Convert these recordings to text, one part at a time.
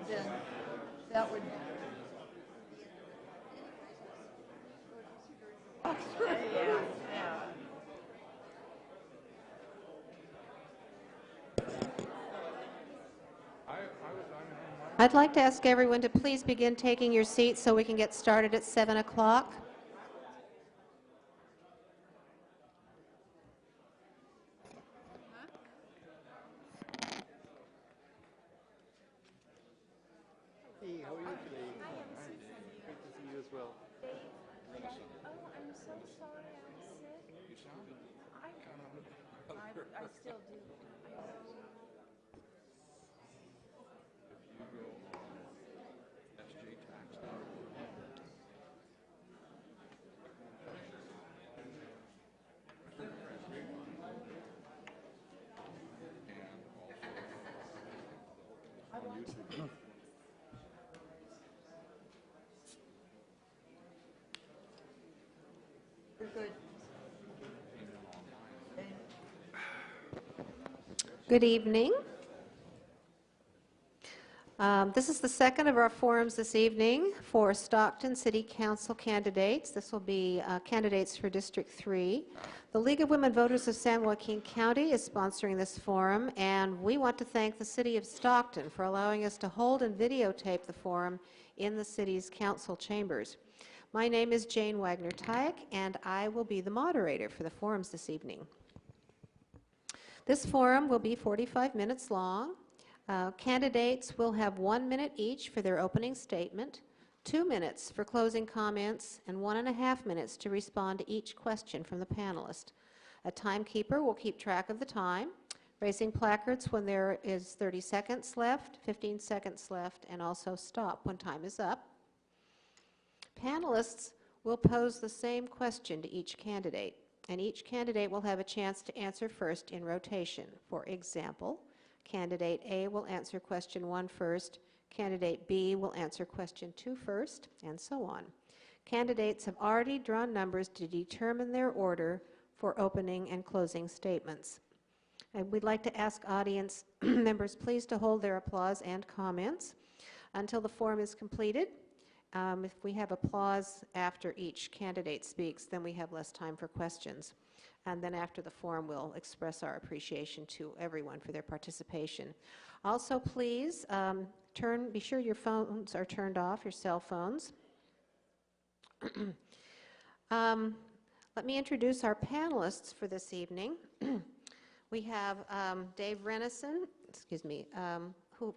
then that would. Yeah. I'd like to ask everyone to please begin taking your seats so we can get started at 7 o'clock. Hey, how are you today? Great to see you as well. Oh, I'm so sorry I'm sick. You sound good. I still do. You're good. Good evening. This is the second of our forums this evening for Stockton City Council candidates. This will be candidates for District 3. The League of Women Voters of San Joaquin County is sponsoring this forum, and we want to thank the City of Stockton for allowing us to hold and videotape the forum in the city's council chambers. My name is Jane Wagner-Tyke, and I will be the moderator for the forums this evening. This forum will be 45 minutes long. Candidates will have 1 minute each for their opening statement, 2 minutes for closing comments, and 1.5 minutes to respond to each question from the panelist. A timekeeper will keep track of the time, raising placards when there is 30 seconds left, 15 seconds left, and also stop when time is up. Panelists will pose the same question to each candidate, and each candidate will have a chance to answer first in rotation. For example, Candidate A will answer question 1 first, Candidate B will answer question 2 first, and so on. Candidates have already drawn numbers to determine their order for opening and closing statements. And we'd like to ask audience members please to hold their applause and comments until the forum is completed. If we have applause after each candidate speaks, then we have less time for questions. And then after the forum, we'll express our appreciation to everyone for their participation. Also, please be sure your phones are turned off, your cell phones. Let me introduce our panelists for this evening. We have Dave Renison,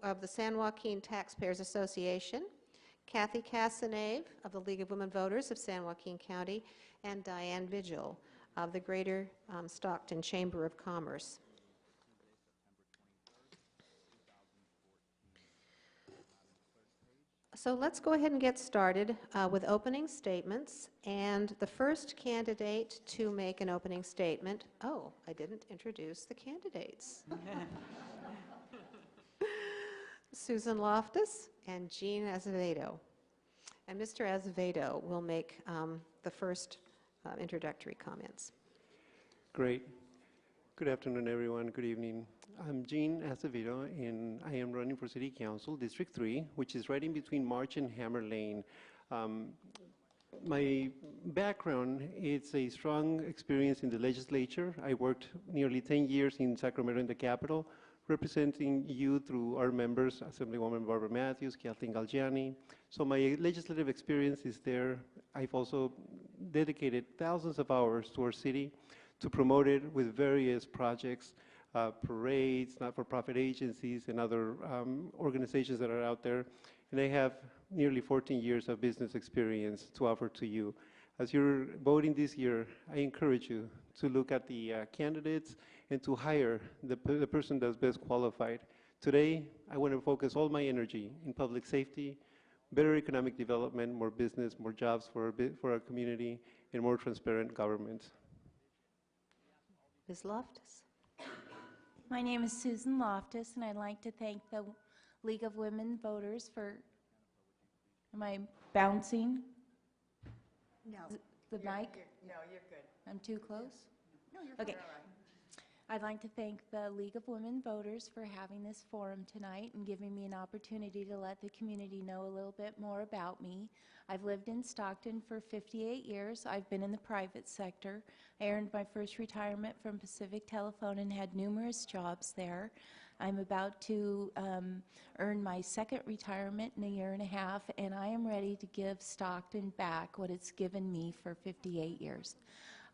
of the San Joaquin Taxpayers Association, Kathy Casanave of the League of Women Voters of San Joaquin County, and Diane Vigil of the Greater Stockton Chamber of Commerce. So let's go ahead and get started with opening statements. And the first candidate to make an opening statement, oh, I didn't introduce the candidates. Susan Lofthus and Jean Acevedo. And Mr. Acevedo will make the first introductory comments. Great. Good afternoon, everyone. Good evening. I'm Jean Acevedo, and I am running for City Council, District 3, which is right in between March and Hammer Lane. My background is a strong experience in the legislature. I worked nearly 10 years in Sacramento in the Capitol, representing you through our members, Assemblywoman Barbara Matthews, Kathleen Galgiani. So my legislative experience is there. I've also dedicated thousands of hours to our city to promote it with various projects, parades, not-for-profit agencies, and other organizations that are out there. And I have nearly 14 years of business experience to offer to you. As you're voting this year, I encourage you to look at the candidates and to hire the person that's best qualified. Today, I want to focus all my energy in public safety, better economic development, more business, more jobs for our community, and more transparent government. Ms. Lofthus. My name is Susan Lofthus, and I'd like to thank the League of Women Voters for, am I bouncing? No. The mic? No, you're good. I'm too close? No, you're Okay. all right. I'd like to thank the League of Women Voters for having this forum tonight and giving me an opportunity to let the community know a little bit more about me. I've lived in Stockton for 58 years. I've been in the private sector. I earned my first retirement from Pacific Telephone and had numerous jobs there. I'm about to earn my second retirement in a year and a half, and I am ready to give Stockton back what it's given me for 58 years.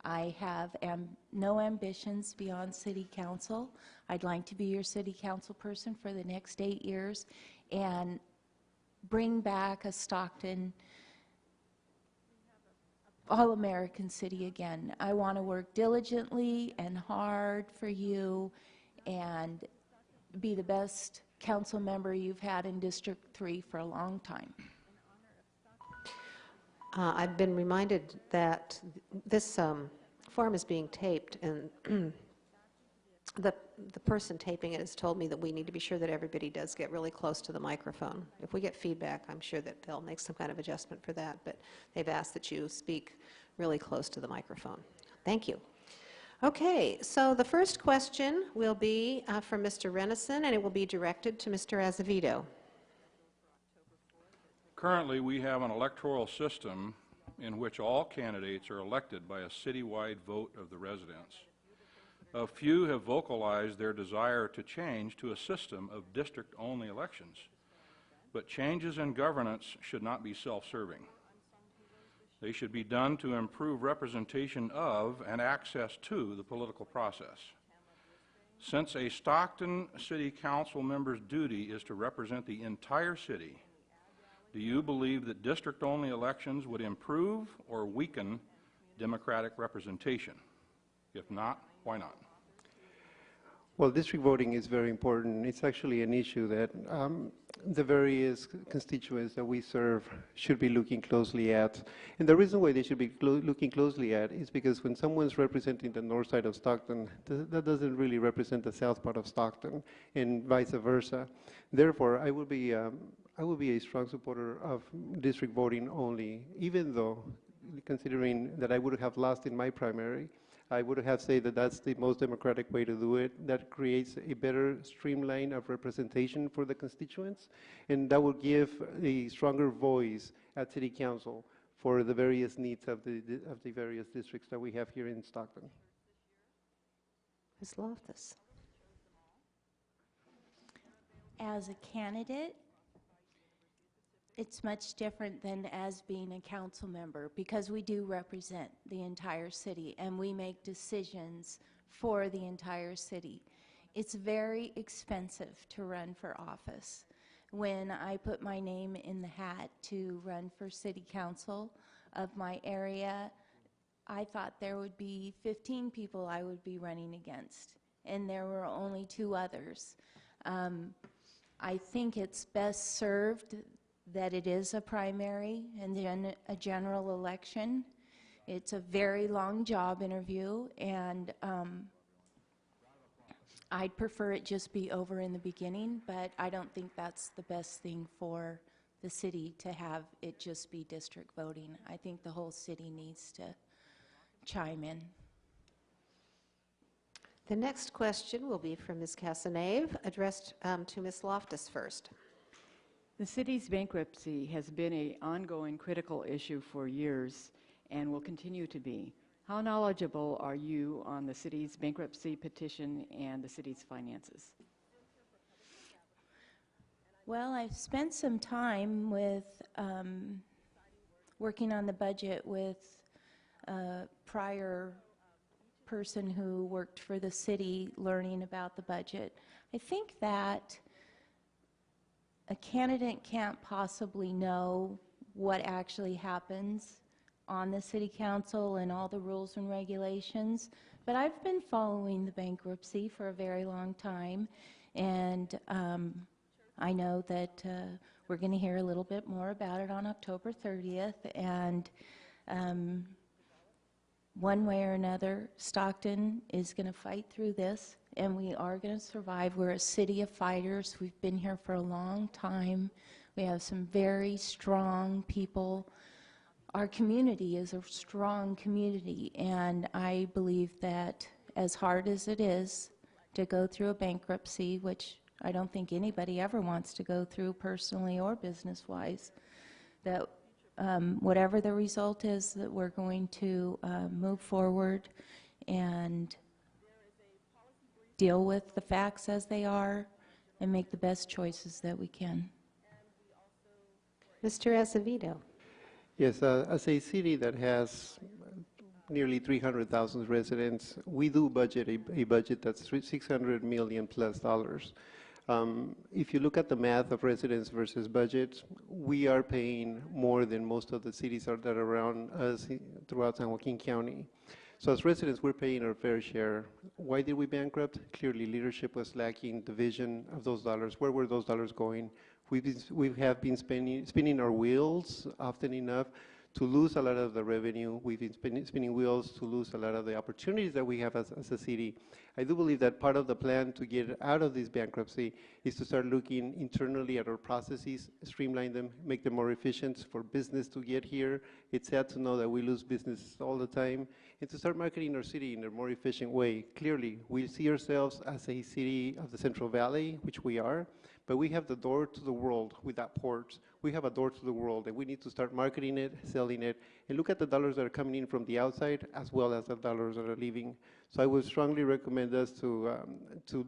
I have no ambitions beyond city council. I'd like to be your city council person for the next 8 years and bring back a Stockton all-American city again. I want to work diligently and hard for you and be the best council member you've had in District 3 for a long time. I've been reminded that this forum is being taped, and the person taping it has told me that we need to be sure that everybody does get really close to the microphone. If we get feedback, I'm sure that they'll make some kind of adjustment for that, but they've asked that you speak really close to the microphone. Thank you. Okay, so the first question will be from Mr. Renison, and it will be directed to Mr. Acevedo. Currently, we have an electoral system in which all candidates are elected by a citywide vote of the residents. A few have vocalized their desire to change to a system of district-only elections, but changes in governance should not be self-serving. They should be done to improve representation of and access to the political process. Since a Stockton City Council member's duty is to represent the entire city, do you believe that district-only elections would improve or weaken democratic representation? If not, why not? Well, district voting is very important. It's actually an issue that the various constituents that we serve should be looking closely at. And the reason why they should be looking closely at is because when someone's representing the north side of Stockton, that doesn't really represent the south part of Stockton, and vice versa. Therefore, I would be a strong supporter of district voting only, even though, considering that I would have lost in my primary, I would have said that that's the most democratic way to do it. That creates a better streamline of representation for the constituents, and that will give a stronger voice at City Council for the various needs of the various districts that we have here in Stockton. Ms. Lofthus. As a candidate, it's much different than as being a council member, because we do represent the entire city and we make decisions for the entire city. It's very expensive to run for office. When I put my name in the hat to run for city council of my area, I thought there would be 15 people I would be running against, and there were only 2 others. I think it's best served that it is a primary and then a general election. It's a very long job interview, and I'd prefer it just be over in the beginning, but I don't think that's the best thing for the city to have it just be district voting. I think the whole city needs to chime in. The next question will be from Ms. Casanave, addressed to Ms. Lofthus first. The city's bankruptcy has been an ongoing critical issue for years and will continue to be. How knowledgeable are you on the city's bankruptcy petition and the city's finances? Well, I've spent some time with working on the budget with a prior person who worked for the city, learning about the budget. I think that a candidate can't possibly know what actually happens on the city council and all the rules and regulations, but I've been following the bankruptcy for a very long time, and I know that we're going to hear a little bit more about it on October 30th, and one way or another, Stockton is going to fight through this, and we are going to survive. We're a city of fighters. We've been here for a long time. We have some very strong people. Our community is a strong community, and I believe that as hard as it is to go through a bankruptcy, which I don't think anybody ever wants to go through personally or business-wise, that whatever the result is, that we're going to move forward and deal with the facts as they are and make the best choices that we can. Mr. Acevedo. Yes, as a city that has nearly 300,000 residents, we do budget a budget that's $600 million plus dollars. If you look at the math of residents versus budget, we are paying more than most of the cities that are around us throughout San Joaquin County. So as residents, we're paying our fair share. Why did we bankrupt? Clearly, leadership was lacking the vision of those dollars. Where were those dollars going? We have been spinning our wheels often enough to lose a lot of the revenue. We've been spinning wheels to lose a lot of the opportunities that we have as a city. I do believe that part of the plan to get out of this bankruptcy is to start looking internally at our processes, streamline them, make them more efficient for business to get here. It's sad to know that we lose business all the time, and to start marketing our city in a more efficient way. Clearly, we see ourselves as a city of the Central Valley, which we are, but we have the door to the world with that port. We have a door to the world, and we need to start marketing it, selling it, and look at the dollars that are coming in from the outside as well as the dollars that are leaving. So I would strongly recommend us to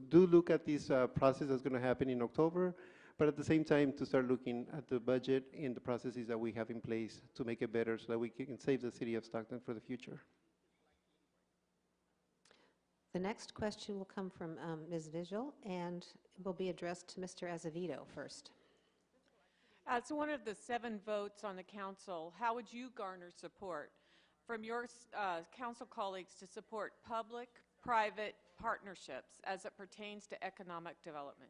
do look at this process that's going to happen in October, but at the same time to start looking at the budget and the processes that we have in place to make it better so that we can save the city of Stockton for the future. The next question will come from Ms. Vigil, and will be addressed to Mr. Acevedo first. As one of the 7 votes on the council, how would you garner support from your council colleagues to support public-private partnerships as it pertains to economic development?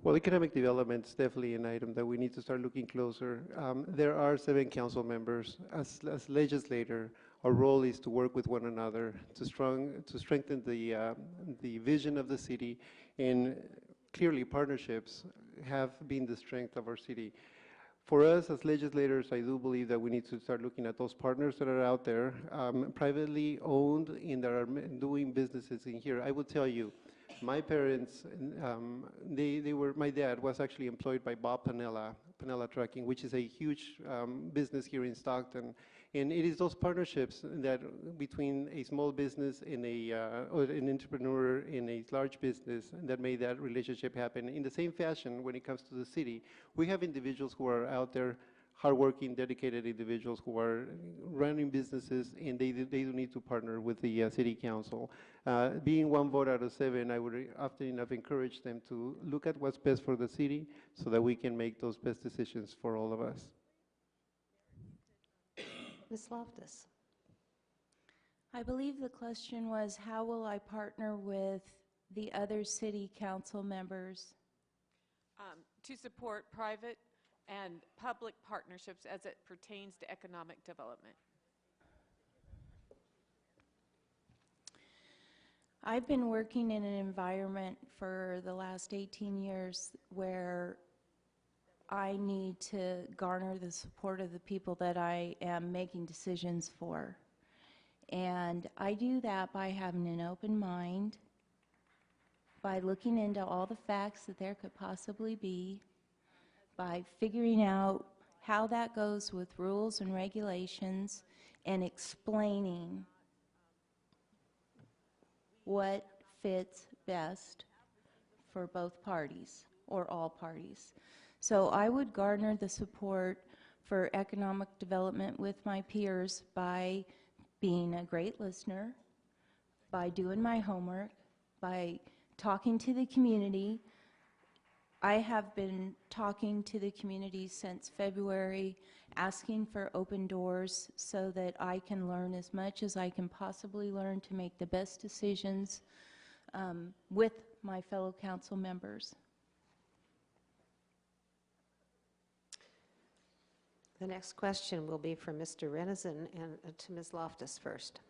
Well, economic development is definitely an item that we need to start looking closer. There are 7 council members. As legislator, our role is to work with one another to strengthen the vision of the city, and clearly partnerships have been the strength of our city. For us as legislators, I do believe that we need to start looking at those partners that are out there, privately owned and that are doing businesses in here. I will tell you, my parents, my dad was actually employed by Bob Panella Trucking, which is a huge business here in Stockton. And it is those partnerships that between a small business and or an entrepreneur in a large business that made that relationship happen. In the same fashion, when it comes to the city, we have individuals who are out there, hardworking, dedicated individuals who are running businesses, and they do need to partner with the city council. Being 1 vote out of 7, I would often enough encourage them to look at what's best for the city so that we can make those best decisions for all of us. Ms. Lofthus. I believe the question was, how will I partner with the other city council members? To support private and public partnerships as it pertains to economic development. I've been working in an environment for the last 18 years where I need to garner the support of the people that I am making decisions for. And I do that by having an open mind, by looking into all the facts that there could possibly be, by figuring out how that goes with rules and regulations, and explaining what fits best for both parties or all parties. So I would garner the support for economic development with my peers by being a great listener, by doing my homework, by talking to the community. I have been talking to the community since February, asking for open doors so that I can learn as much as I can possibly learn to make the best decisions with my fellow council members. The next question will be from Mr. Renison and to Ms. Lofthus first.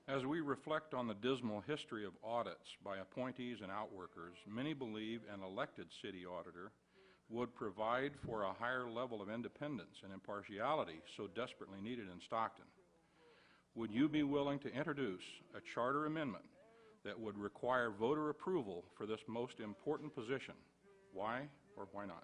As we reflect on the dismal history of audits by appointees and outworkers, many believe an elected city auditor would provide for a higher level of independence and impartiality so desperately needed in Stockton. would you be willing to introduce a charter amendment that would require voter approval for this most important position? Why or why not?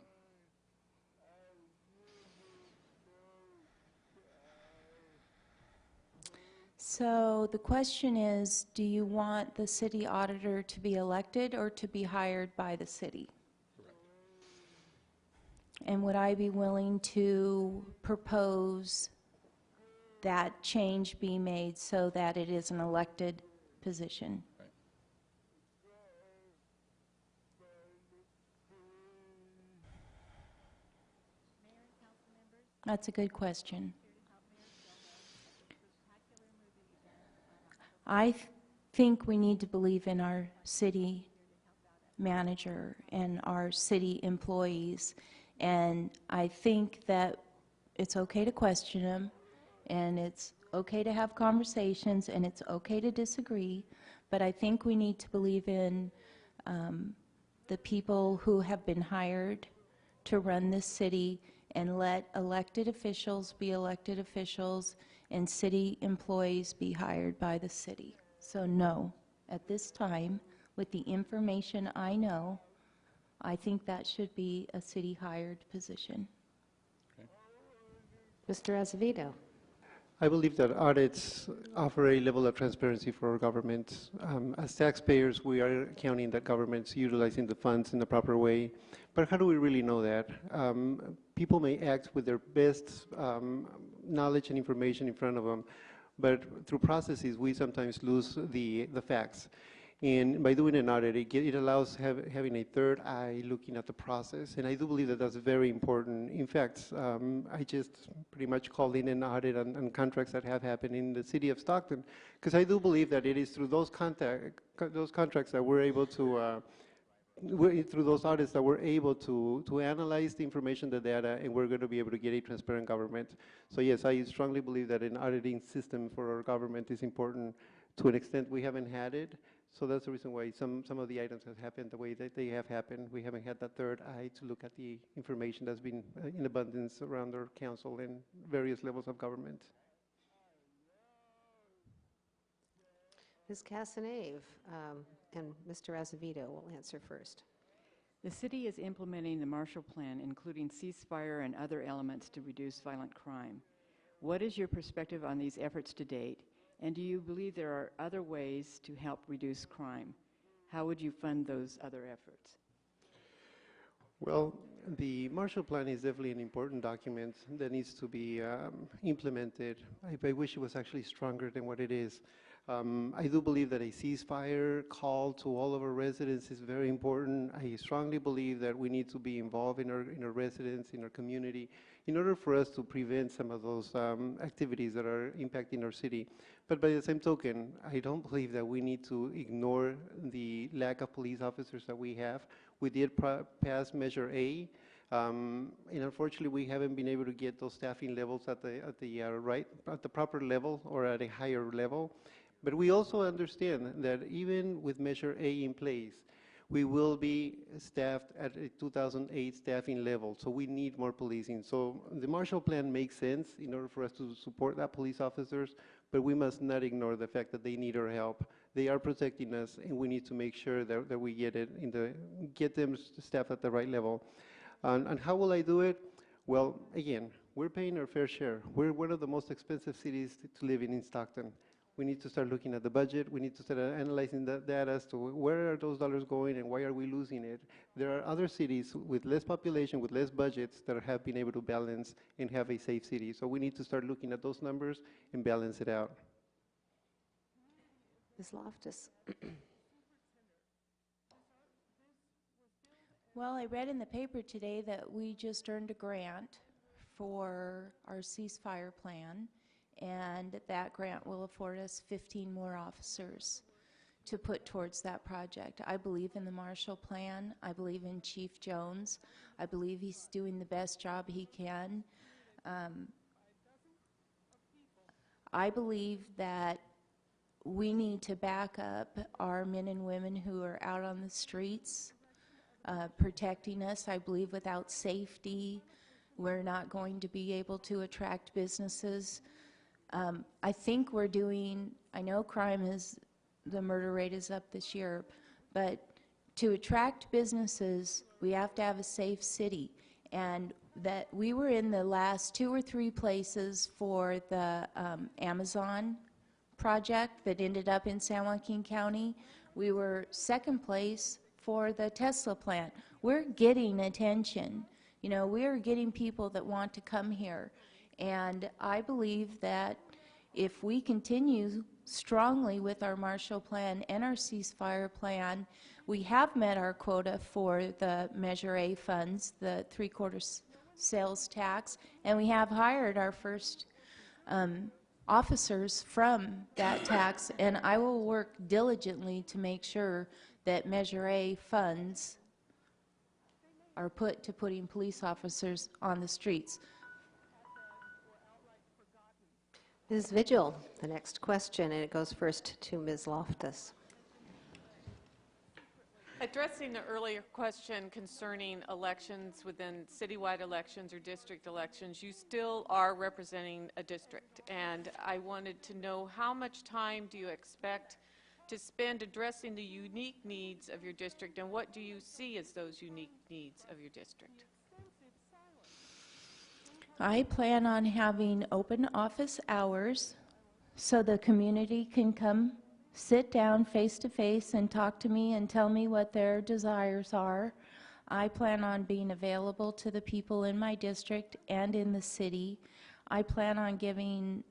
So the question is, do you want the city auditor to be elected or to be hired by the city? And would I be willing to propose that change be made so that it is an elected position? Right. That's a good question. I think we need to believe in our city manager and our city employees, and I think that it's okay to question them, and it's okay to have conversations, and it's okay to disagree, but I think we need to believe in the people who have been hired to run this city and let elected officials be elected officials and city employees be hired by the city. So no, at this time, with the information I know, I think that should be a city-hired position. Mr. Acevedo. I believe that audits offer a level of transparency for our government. As taxpayers, we are counting that government's utilizing the funds in the proper way. But how do we really know that? People may act with their best knowledge and information in front of them, but through processes, we sometimes lose the facts. And by doing an audit, it allows having a third eye looking at the process. And I do believe that that's very important. In fact, I just pretty much called in an audit on contracts that have happened in the city of Stockton, because I do believe that it is through those contracts that we're able to, through those audits that we're able to analyze the information, the data, and we're going to be able to get a transparent government. So yes, I strongly believe that an auditing system for our government is important. To an extent, we haven't had it. So that's the reason why some of the items have happened the way that they have happened. We haven't had that third eye to look at the information that's been in abundance around our council and various levels of government. Ms. Casanave and Mr. Acevedo will answer first. The city is implementing the Marshall Plan, including ceasefire and other elements to reduce violent crime. What is your perspective on these efforts to date? And do you believe there are other ways to help reduce crime? How would you fund those other efforts? Well, the Marshall Plan is definitely an important document that needs to be implemented. I wish it was actually stronger than what it is. I do believe that a ceasefire call to all of our residents is very important. I strongly believe that we need to be involved in our residents, in our community, in order for us to prevent some of those activities that are impacting our city. But by the same token, I don't believe that we need to ignore the lack of police officers that we have. We did pass Measure A, and unfortunately, we haven't been able to get those staffing levels at the proper level or at a higher level. But we also understand that even with Measure A in place, we will be staffed at a 2008 staffing level, so we need more policing. So the Marshall Plan makes sense in order for us to support that police officers, but we must not ignore the fact that they need our help. They are protecting us, and we need to make sure that we get them staffed at the right level. And how will I do it? Well, again, we're paying our fair share. We're one of the most expensive cities to live in Stockton. We need to start looking at the budget. We need to start analyzing that data as to where are those dollars going and why are we losing it. There are other cities with less population, with less budgets that have been able to balance and have a safe city. So we need to start looking at those numbers and balance it out. Ms. Lofthus. Well, I read in the paper today that we just earned a grant for our ceasefire plan, and that grant will afford us 15 more officers to put towards that project. I believe in the Marshall Plan. I believe in Chief Jones. I believe he's doing the best job he can. I believe that we need to back up our men and women who are out on the streets protecting us. I believe without safety, we're not going to be able to attract businesses. I think we're doing, I know the murder rate is up this year, but to attract businesses, we have to have a safe city. And that we were in the last 2 or 3 places for the Amazon project that ended up in San Joaquin County. We were second place for the Tesla plant. We're getting attention. You know, we are getting people that want to come here. And I believe that if we continue strongly with our Marshall Plan and our ceasefire plan, we have met our quota for the Measure A funds, the 3/4 sales tax, and we have hired our first officers from that tax, and I will work diligently to make sure that Measure A funds are put to putting police officers on the streets. Ms. Vigil, the next question, and it goes first to Ms. Lofthus. Addressing the earlier question concerning elections within citywide elections or district elections, you still are representing a district. And I wanted to know, how much time do you expect to spend addressing the unique needs of your district, and what do you see as those unique needs of your district? I plan on having open office hours so the community can come sit down face to face and talk to me and tell me what their desires are. I plan on being available to the people in my district and in the city. I plan on giving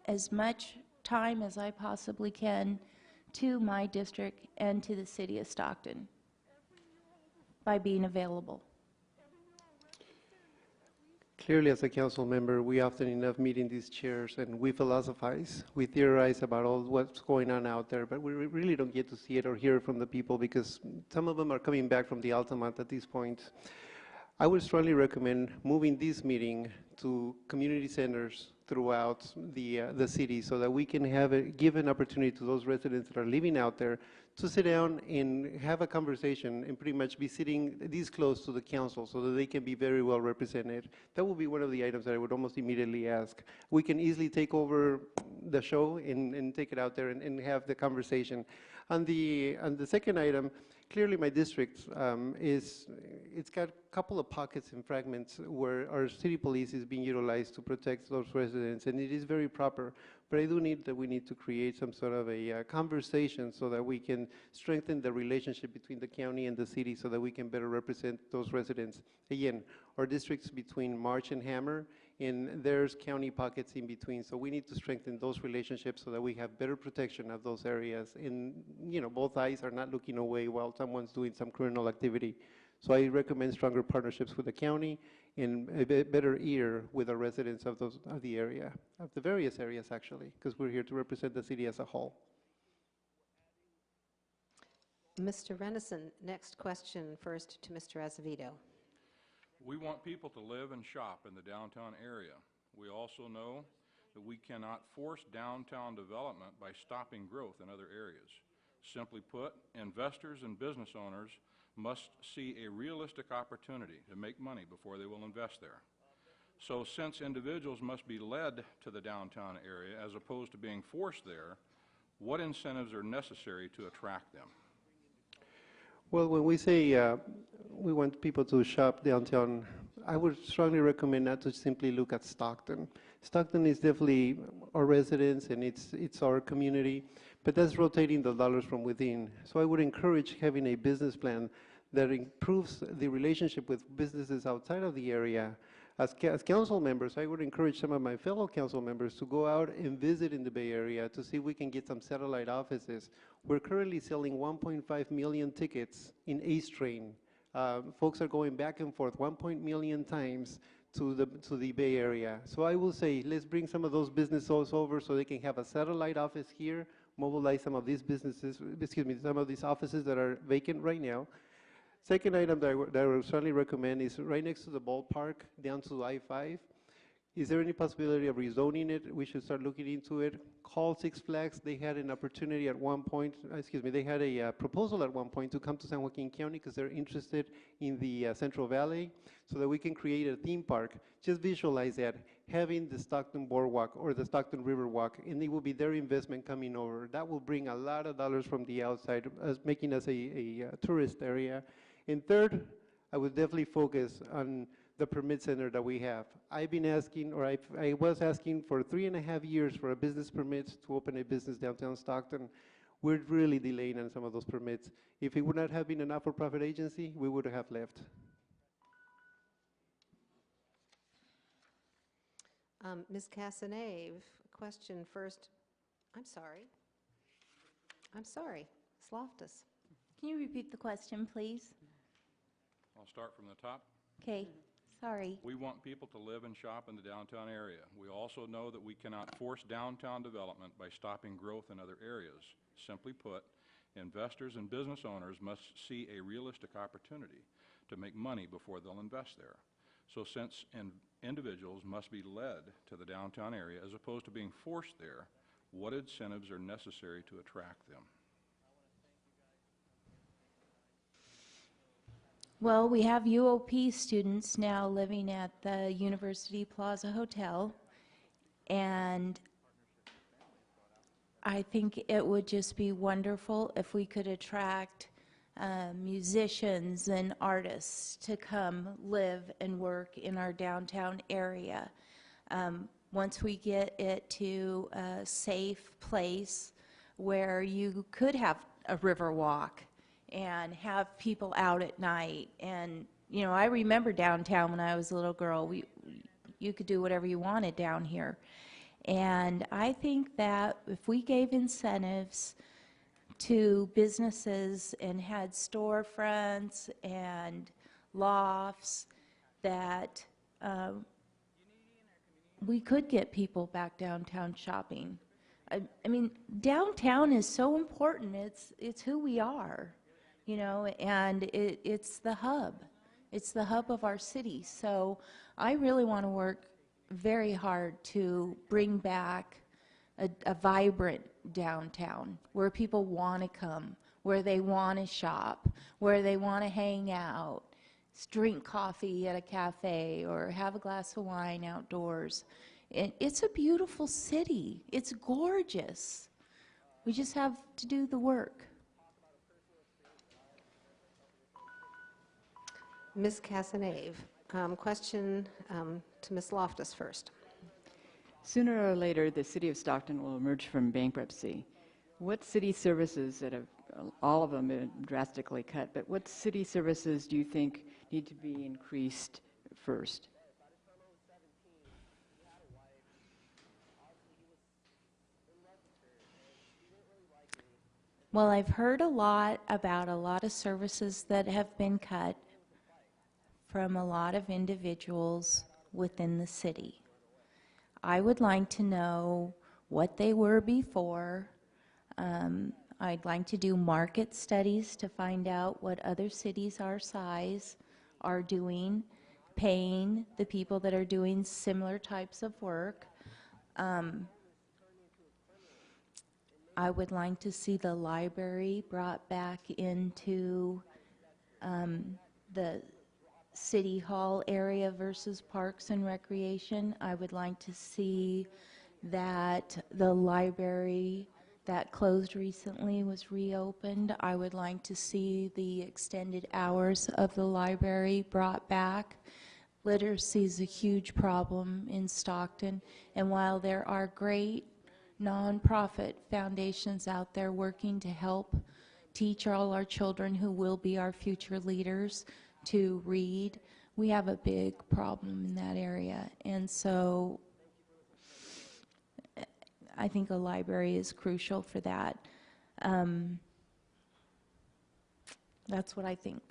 as much time as I possibly can to my district and to the city of Stockton by being available. Clearly, as a council member, we often enough meet in these chairs and we philosophize, we theorize about all what's going on out there, but we really don't get to see it or hear it from the people because some of them are coming back from the Altamont at this point. I would strongly recommend moving this meeting to community centers throughout the city so that we can give an opportunity to those residents that are living out there to sit down and have a conversation and pretty much be sitting this close to the council so that they can be very well represented. That will be one of the items that I would almost immediately ask. We can easily take over the show and take it out there and have the conversation. On the second item, clearly my district it's got a couple of pockets and fragments where our city police is being utilized to protect those residents, and it is very proper. But I do need that we need to create some sort of a conversation so that we can strengthen the relationship between the county and the city so that we can better represent those residents. Again, our districts between March and Hammer, and there's county pockets in between. So we need to strengthen those relationships so that we have better protection of those areas. And, you know, both eyes are not looking away while someone's doing some criminal activity. So I recommend stronger partnerships with the county and a better ear with the residents of the area, of the various areas actually, because we're here to represent the city as a whole. Mr. Renison, next question first to Mr. Acevedo. We want people to live and shop in the downtown area. We also know that we cannot force downtown development by stopping growth in other areas. Simply put, investors and business owners must see a realistic opportunity to make money before they will invest there. So since individuals must be led to the downtown area as opposed to being forced there, what incentives are necessary to attract them? Well, when we say we want people to shop downtown, I would strongly recommend not to simply look at Stockton. Stockton is definitely our residents and it's our community, but that's rotating the dollars from within. So I would encourage having a business plan that improves the relationship with businesses outside of the area. As council members, I would encourage some of my fellow council members to go out and visit in the Bay Area to see if we can get some satellite offices. We're currently selling 1.5 million tickets in East Train. Folks are going back and forth 1 million times to the Bay Area. So I will say, let's bring some of those businesses over so they can have a satellite office here, mobilize some of these businesses, some of these offices that are vacant right now. Second item that I would certainly recommend is right next to the ballpark, down to I-5. Is there any possibility of rezoning it? We should start looking into it. Call Six Flags. They had an opportunity at one point, they had a proposal at one point to come to San Joaquin County because they're interested in the Central Valley so that we can create a theme park. Just visualize that. having the Stockton Boardwalk or the Stockton River Walk, and it will be their investment coming over. That will bring a lot of dollars from the outside, making us a tourist area. And third, I would definitely focus on the permit center that we have. I've been asking, or I was asking for 3.5 years for a business permit to open a business downtown Stockton. We're really delaying on some of those permits. If it would not have been a not-for-profit agency, we would have left. Ms. Casanave, question first. I'm sorry. Ms. Lofthus. Can you repeat the question, please? I'll start from the top. Okay, sorry. We want people to live and shop in the downtown area. We also know that we cannot force downtown development by stopping growth in other areas. Simply put, investors and business owners must see a realistic opportunity to make money before they'll invest there. So since individuals must be led to the downtown area as opposed to being forced there, what incentives are necessary to attract them? Well, we have UOP students now living at the University Plaza Hotel, and I think it would just be wonderful if we could attract musicians and artists to come live and work in our downtown area. Once we get it to a safe place where you could have a river walk and have people out at night. And, you know, I remember downtown when I was a little girl, you could do whatever you wanted down here. And I think that if we gave incentives to businesses and had storefronts and lofts, that we could get people back downtown shopping. I mean, downtown is so important. It's who we are, you know, and it's the hub. It's the hub of our city. So I really want to work very hard to bring back a vibrant downtown where people want to come, where they want to shop, where they want to hang out, drink coffee at a cafe or have a glass of wine outdoors. It's a beautiful city. It's gorgeous. We just have to do the work. Ms. Casanave, question to Ms. Lofthus first. Sooner or later, the city of Stockton will emerge from bankruptcy. What city services that have, all of them been drastically cut, but what city services do you think need to be increased first? Well, I've heard a lot about a lot of services that have been cut from a lot of individuals within the city. I would like to know what they were before. I'd like to do market studies to find out what other cities our size are doing, paying the people that are doing similar types of work. I would like to see the library brought back into the City Hall area versus Parks and Recreation. I would like to see that the library that closed recently was reopened. I would like to see the extended hours of the library brought back. Literacy is a huge problem in Stockton, and while there are great nonprofit foundations out there working to help teach all our children who will be our future leaders to read, we have a big problem in that area. And so I think a library is crucial for that. That's what I think.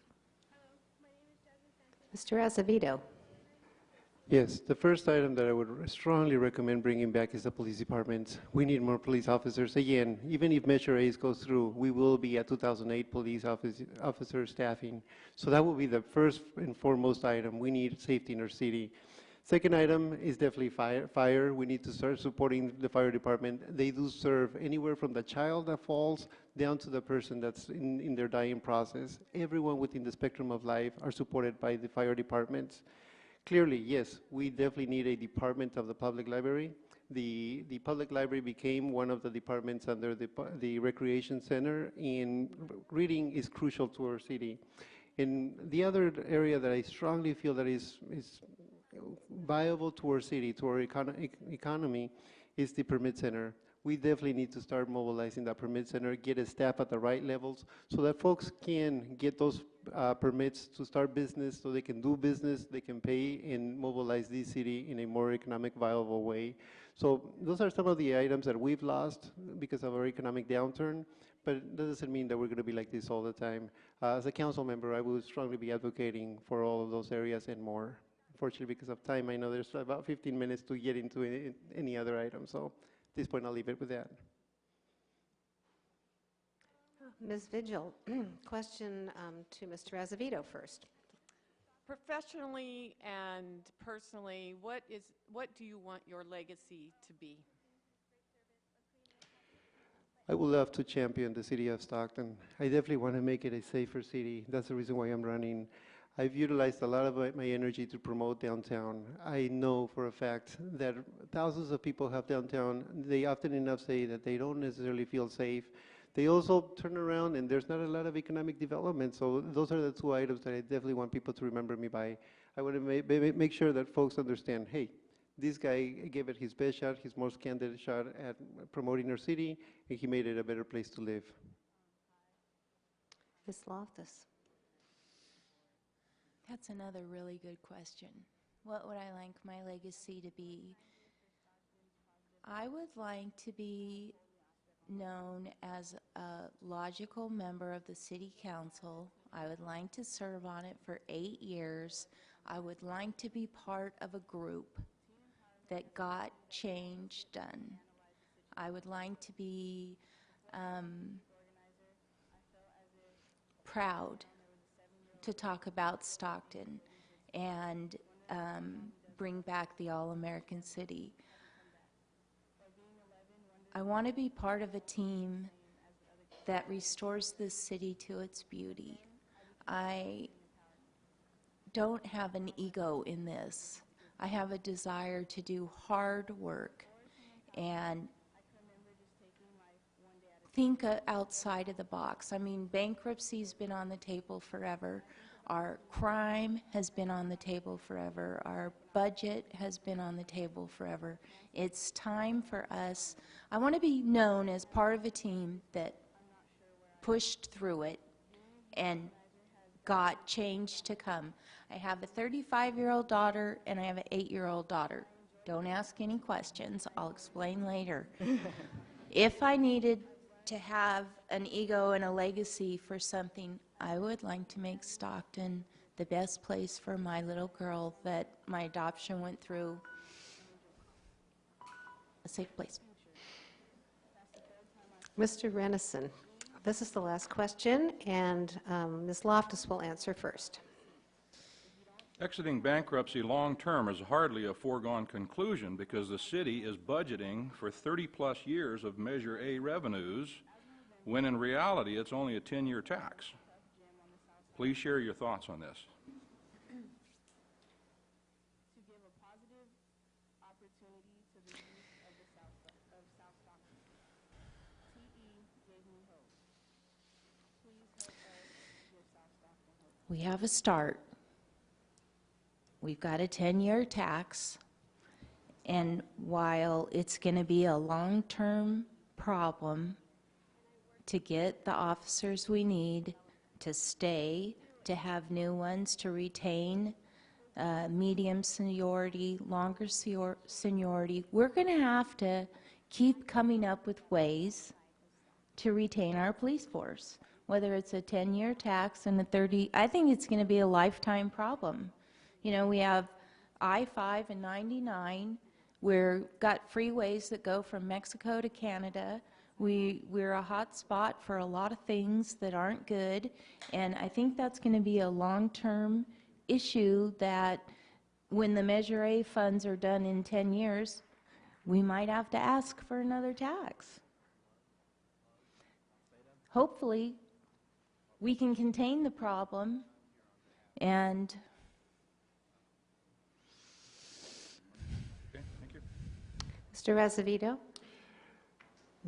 Mr. Acevedo. Yes, the first item that I would strongly recommend bringing back is the police department. We need more police officers. Again, even if Measure A goes through, we will be at 2008 police officer staffing. So that will be the first and foremost item. We need safety in our city. Second item is definitely fire. We need to start supporting the fire department. They do serve anywhere from the child that falls down to the person that's in their dying process. Everyone within the spectrum of life are supported by the fire departments. Clearly, yes, we definitely need a department of the public library. The public library became one of the departments under the recreation center, and reading is crucial to our city. And the other area that I strongly feel that is viable to our city, to our economy, is the permit center. We definitely need to start mobilizing that permit center, get a staff at the right levels so that folks can get those permits to start business, so they can do business, they can pay and mobilize this city in a more economic viable way. So those are some of the items that we've lost because of our economic downturn, but that doesn't mean that we're going to be like this all the time. As a council member, I would strongly be advocating for all of those areas and more. Unfortunately, because of time, I know there's about 15 minutes to get into any other item, so at this point, I'll leave it with that. Ms. Vigil, question to Mr. Acevedo first. Professionally and personally, what do you want your legacy to be? I would love to champion the city of Stockton. I definitely want to make it a safer city. That's the reason why I'm running. I've utilized a lot of my energy to promote downtown. I know for a fact that thousands of people have downtown. They often enough say that they don't necessarily feel safe. They also turn around and there's not a lot of economic development. So those are the two items that I definitely want people to remember me by. I want to make sure that folks understand, hey, this guy gave it his best shot, his most candid shot at promoting our city, and he made it a better place to live. Ms. Lofthus. That's another really good question. What would I like my legacy to be? I would like to be known as a logical member of the City Council. I would like to serve on it for 8 years. I would like to be part of a group that got change done. I would like to be proud to talk about Stockton and bring back the all-American city. I want to be part of a team that restores this city to its beauty. I don't have an ego in this. I have a desire to do hard work and think outside of the box. I mean, bankruptcy's been on the table forever. Our crime has been on the table forever. Our budget has been on the table forever. It's time for us. I want to be known as part of a team that pushed through it and got change to come. I have a 35-year-old daughter and I have an 8-year-old daughter. Don't ask any questions. I'll explain later. If I needed to have an ego and a legacy for something, I would like to make Stockton the best place for my little girl that my adoption went through. A safe place. Mr. Renison, this is the last question, and Ms. Loftus will answer first. Exiting bankruptcy long-term is hardly a foregone conclusion because the city is budgeting for 30-plus years of Measure A revenues, when in reality it's only a 10-year tax. Please share your thoughts on this. We have a start. We've got a 10-year tax, and while it's going to be a long-term problem to get the officers we need to stay, to have new ones, to retain medium seniority, longer seniority, we're going to have to keep coming up with ways to retain our police force. Whether it's a 10-year tax and a 30, I think it's going to be a lifetime problem. You know, we have I-5 and 99. We've got freeways that go from Mexico to Canada. We're a hot spot for a lot of things that aren't good, and I think that's going to be a long-term issue that when the Measure A funds are done in 10 years, we might have to ask for another tax. Hopefully, we can contain the problem and Mr. Acevedo?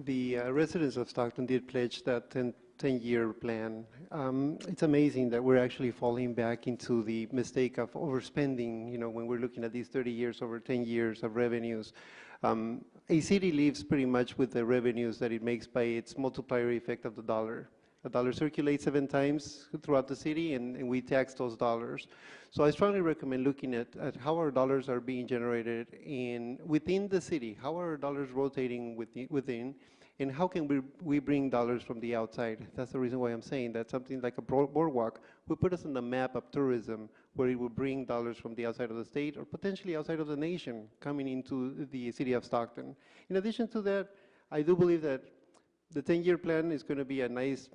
The residents of Stockton did pledge that 10-year plan. It's amazing that we're actually falling back into the mistake of overspending, when we're looking at these 30 years over 10 years of revenues. A city lives pretty much with the revenues that it makes by its multiplier effect of the dollar. A dollar circulates 7 times throughout the city, and we tax those dollars. So I strongly recommend looking at how our dollars are being generated within the city, how are our dollars rotating within, and how can we bring dollars from the outside. That's the reason why I'm saying that something like a boardwalk will put us on the map of tourism, where it will bring dollars from the outside of the state or potentially outside of the nation coming into the city of Stockton. In addition to that, I do believe that the 10-year plan is going to be a nice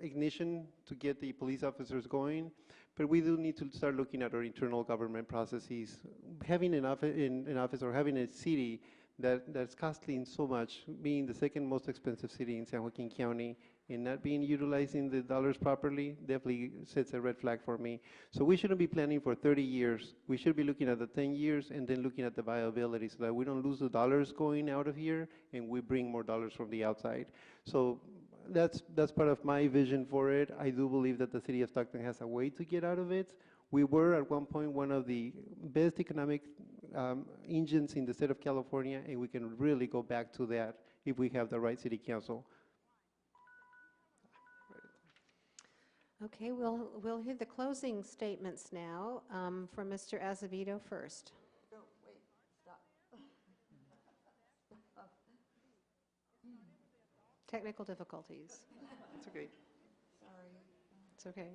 ignition to get the police officers going, but we do need to start looking at our internal government processes. Having an office or having a city that's costing so much, being the second most expensive city in San Joaquin County, and not being utilizing the dollars properly definitely sets a red flag for me. So we shouldn't be planning for 30 years. We should be looking at the 10 years and then looking at the viability so that we don't lose the dollars going out of here and we bring more dollars from the outside. So that's part of my vision for it. I do believe that the city of Stockton has a way to get out of it. We were at one point one of the best economic engines in the state of California, and we can really go back to that if we have the right city council. Okay, we'll hear the closing statements now from Mr. Acevedo first. No, wait, stop. Technical difficulties. It's okay. Sorry. It's okay.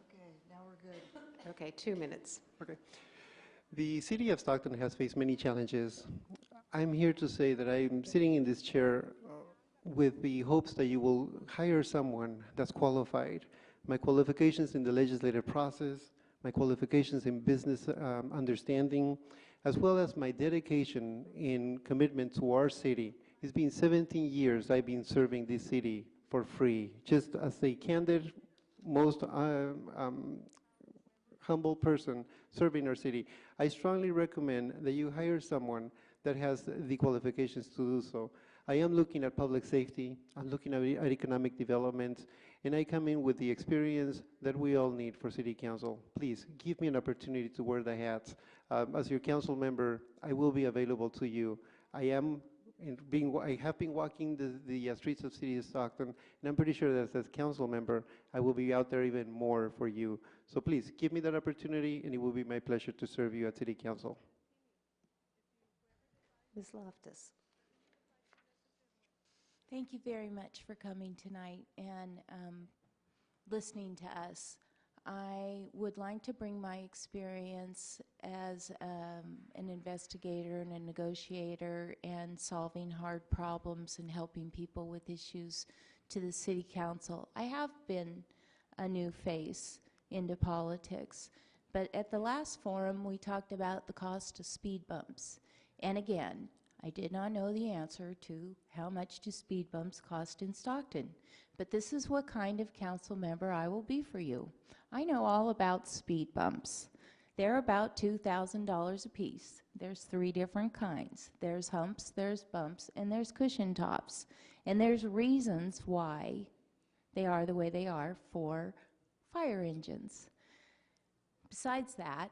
Okay, now we're good. Okay, 2 minutes. Okay. The city of Stockton has faced many challenges. I'm here to say that I'm sitting in this chair with the hopes that you will hire someone that's qualified. My qualifications in the legislative process, my qualifications in business understanding, as well as my dedication in commitment to our city. It's been 17 years I've been serving this city for free, just as a candid, most humble person serving our city. I strongly recommend that you hire someone that has the qualifications to do so. I am looking at public safety, I'm looking at economic development, and I come in with the experience that we all need for city council. Please, give me an opportunity to wear the hat. As your council member, I will be available to you. I have been walking the streets of city of Stockton, and I'm pretty sure that as council member, I will be out there even more for you. So please, give me that opportunity, and it will be my pleasure to serve you at city council. Ms. Lofthus. Thank you very much for coming tonight and listening to us. I would like to bring my experience as an investigator and a negotiator and solving hard problems and helping people with issues to the City Council. I have been a new face into politics, but at the last forum we talked about the cost of speed bumps. And again, I did not know the answer to how much do speed bumps cost in Stockton, but this is what kind of council member I will be for you. I know all about speed bumps. They're about $2,000 a piece. There's 3 different kinds. There's humps, there's bumps, and there's cushion tops. And there's reasons why they are the way they are for fire engines. Besides that,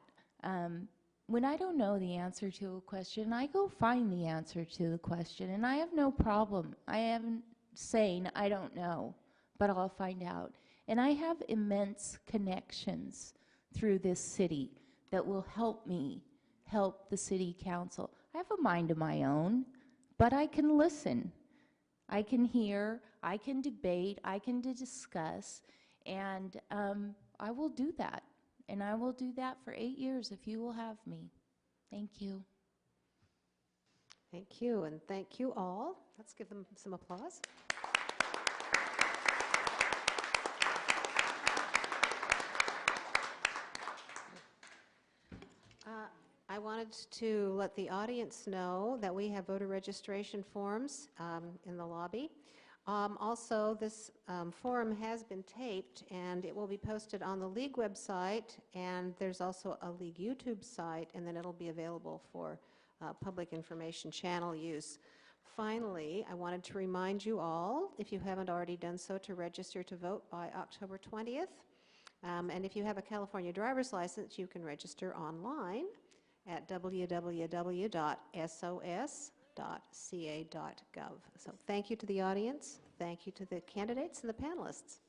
when I don't know the answer to a question, I go find the answer to the question, and I have no problem. I am saying I don't know, but I'll find out. And I have immense connections through this city that will help me help the city council. I have a mind of my own, but I can listen. I can hear, I can debate, I can discuss, and I will do that. And I will do that for 8 years if you will have me. Thank you. Thank you, and thank you all. Let's give them some applause. I wanted to let the audience know that we have voter registration forms in the lobby. Also, this forum has been taped, and it will be posted on the League website, and there's also a League YouTube site, and then it'll be available for public information channel use. Finally, I wanted to remind you all, if you haven't already done so, to register to vote by October 20th. And if you have a California driver's license, you can register online at www.sos.ca.gov. So thank you to the audience, thank you to the candidates and the panelists.